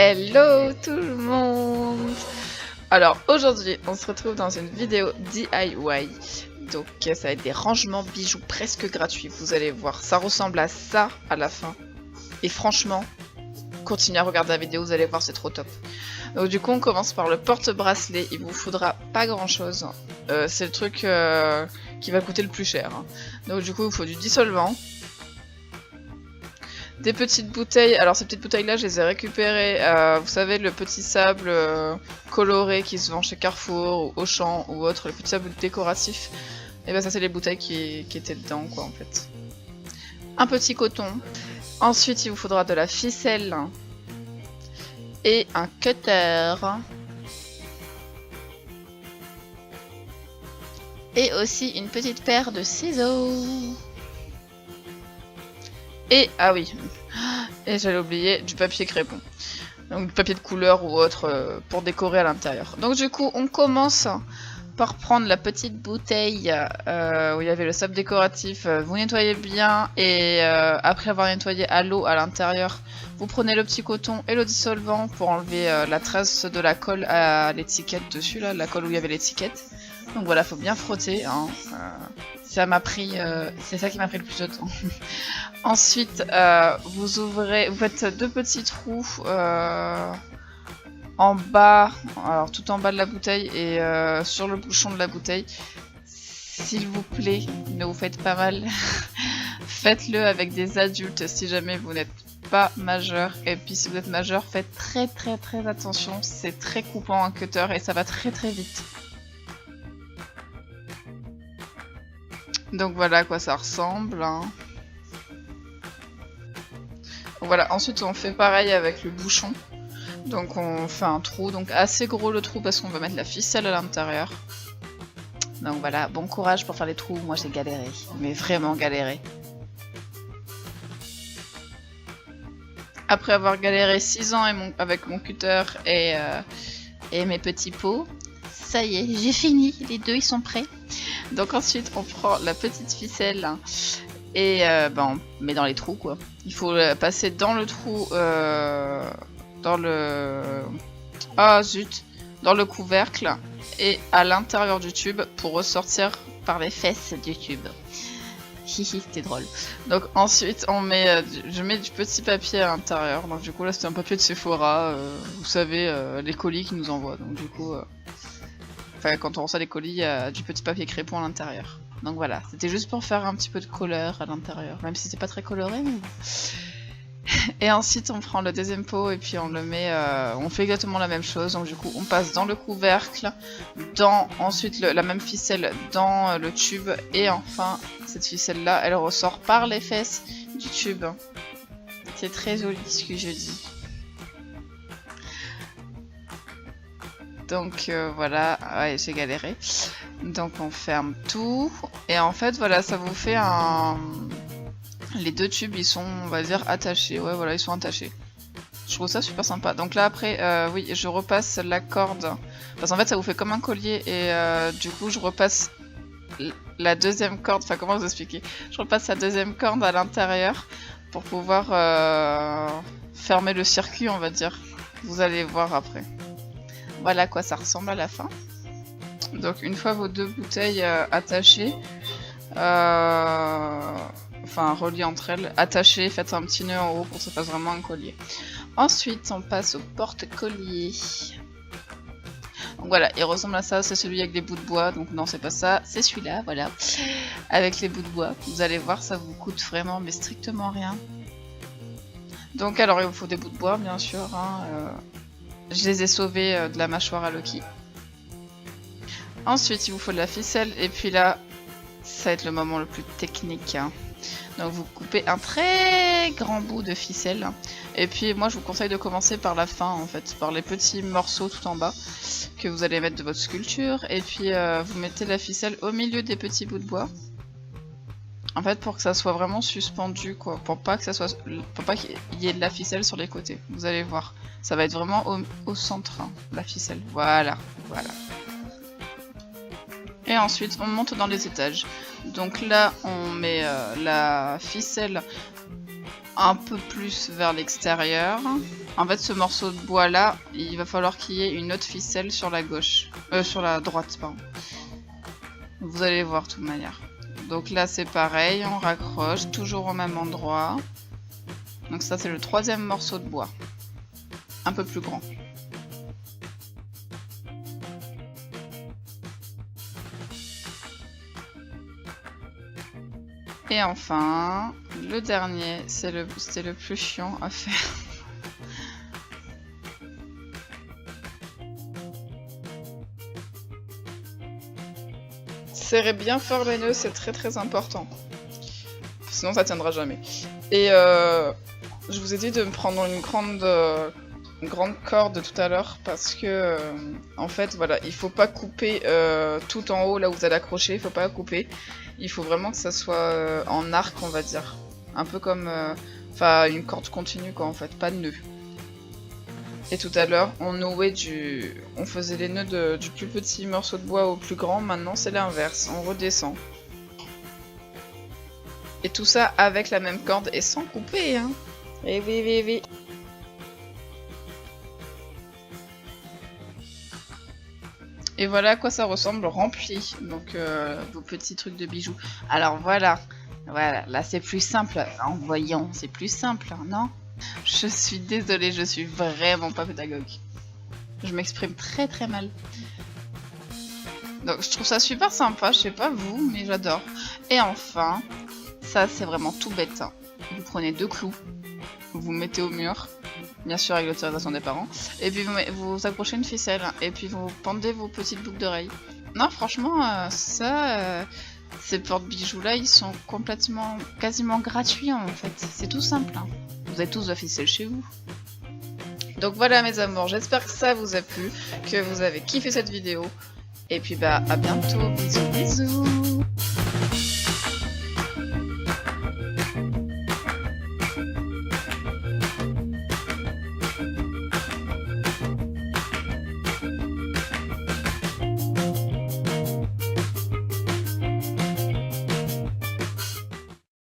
Hello tout le monde. Alors aujourd'hui on se retrouve dans une vidéo DIY. Donc ça va être des rangements bijoux presque gratuits. Vous allez voir, ça ressemble à ça à la fin. Et franchement, continuez à regarder la vidéo, vous allez voir, c'est trop top. Donc du coup on commence par le porte-bracelet. Il vous faudra pas grand chose. C'est le truc qui va coûter le plus cher. Donc du coup il faut du dissolvant. Des petites bouteilles, alors ces petites bouteilles là je les ai récupérées, vous savez le petit sable coloré qui se vend chez Carrefour ou Auchan ou autre, le petit sable décoratif, et ben ça c'est les bouteilles qui étaient dedans quoi en fait. Un petit coton, ensuite il vous faudra de la ficelle et un cutter. Et aussi une petite paire de ciseaux. Et, ah oui, et j'allais oublier, du papier crépon. Donc du papier de couleur ou autre pour décorer à l'intérieur. Donc du coup, on commence par prendre la petite bouteille où il y avait le sable décoratif. Vous nettoyez bien et après avoir nettoyé à l'eau à l'intérieur, vous prenez le petit coton et le dissolvant pour enlever la trace de la colle à l'étiquette dessus, là, la colle où il y avait l'étiquette. Donc voilà, faut bien frotter. Hein. Ça m'a pris, c'est ça qui m'a pris le plus de temps. Ensuite, vous ouvrez, vous faites deux petits trous en bas, alors tout en bas de la bouteille et sur le bouchon de la bouteille. S'il vous plaît, ne vous faites pas mal. Faites-le avec des adultes si jamais vous n'êtes pas majeur. Et puis si vous êtes majeur, faites très attention. C'est très coupant un cutter et ça va très vite. Donc voilà à quoi ça ressemble. Hein. Voilà, ensuite on fait pareil avec le bouchon. Donc on fait un trou, donc assez gros le trou parce qu'on va mettre la ficelle à l'intérieur. Donc voilà, bon courage pour faire les trous, moi j'ai galéré, mais vraiment galéré. Après avoir galéré 6 ans avec mon cutter et mes petits pots, ça y est, j'ai fini, les deux ils sont prêts. Donc ensuite on prend la petite ficelle et on met dans les trous quoi. Il faut passer dans le trou, dans le couvercle et à l'intérieur du tube pour ressortir par les fesses du tube. Hihi, c'était drôle. Donc ensuite on met, je mets du petit papier à l'intérieur. Donc du coup là c'est un papier de Sephora, vous savez les colis qu'ils nous envoient. Donc du coup, quand on reçoit des colis, il y a du petit papier crépon à l'intérieur. Donc voilà, c'était juste pour faire un petit peu de couleur à l'intérieur, même si c'est pas très coloré. Mais... Et ensuite on prend le deuxième pot et puis on le met, on fait exactement la même chose. Donc du coup on passe dans le couvercle, ensuite la même ficelle dans le tube et enfin cette ficelle là elle ressort par les fesses du tube. C'est très joli ce que je dis. Donc voilà, ouais, j'ai galéré. Donc on ferme tout et en fait voilà ça vous fait un... Les deux tubes ils sont on va dire attachés, ouais voilà ils sont attachés. Je trouve ça super sympa. Donc là après oui je repasse la corde parce qu'en fait ça vous fait comme un collier et du coup je repasse la deuxième corde, enfin comment vous expliquer, je repasse la deuxième corde à l'intérieur pour pouvoir fermer le circuit on va dire. Vous allez voir après. Voilà à quoi ça ressemble à la fin. Donc une fois vos deux bouteilles attachées, reliées entre elles, attachées, faites un petit nœud en haut pour que ça fasse vraiment un collier. Ensuite on passe au porte-collier. Donc voilà, il ressemble à ça, c'est celui avec des bouts de bois, donc non c'est pas ça, c'est celui-là, voilà. Avec les bouts de bois, vous allez voir ça vous coûte vraiment mais strictement rien. Donc alors il vous faut des bouts de bois bien sûr, hein, je les ai sauvés de la mâchoire à Loki. Ensuite, il vous faut de la ficelle. Et puis là, ça va être le moment le plus technique. Hein. Donc vous coupez un très grand bout de ficelle. Et puis moi, je vous conseille de commencer par la fin, en fait. Par les petits morceaux tout en bas que vous allez mettre de votre sculpture. Et puis vous mettez la ficelle au milieu des petits bouts de bois. En fait, pour que ça soit vraiment suspendu, quoi. Pour pas qu'il y ait de la ficelle sur les côtés. Vous allez voir. Ça va être vraiment au centre, hein, la ficelle. Voilà. Et ensuite, on monte dans les étages. Donc là, on met la ficelle un peu plus vers l'extérieur. En fait, ce morceau de bois là, il va falloir qu'il y ait une autre ficelle sur la gauche, sur la droite, pardon. Vous allez voir de toute manière. Donc là c'est pareil, on raccroche toujours au même endroit. Donc ça c'est le troisième morceau de bois, un peu plus grand. Et enfin, le dernier, c'était le plus chiant à faire. Serrez bien fort les nœuds, c'est très important. Sinon ça tiendra jamais. Et je vous ai dit de me prendre une grande corde tout à l'heure parce que en fait voilà, il faut pas couper tout en haut là où vous allez accrocher, il faut pas couper. Il faut vraiment que ça soit en arc, on va dire. Un peu comme enfin une corde continue quoi en fait, pas de nœud. Et tout à l'heure, on faisait les nœuds du plus petit morceau de bois au plus grand, maintenant c'est l'inverse, on redescend. Et tout ça avec la même corde et sans couper, hein. Et oui. Et voilà à quoi ça ressemble rempli, donc vos petits trucs de bijoux. Alors voilà, là c'est plus simple, en voyant, c'est plus simple, hein, non ? Je suis désolée, je suis vraiment pas pédagogue. Je m'exprime très mal. Donc je trouve ça super sympa, je sais pas vous, mais j'adore. Et enfin, ça c'est vraiment tout bête. Hein. Vous prenez 2 clous, vous mettez au mur, bien sûr avec l'autorisation des parents, et puis vous accrochez une ficelle, et puis vous pendez vos petites boucles d'oreilles. Non franchement, ces porte-bijoux là, ils sont quasiment gratuits en fait. C'est tout simple. Hein. Vous avez tous la ficelle chez vous. Donc voilà mes amours, j'espère que ça vous a plu, que vous avez kiffé cette vidéo. Et puis bah à bientôt, bisous.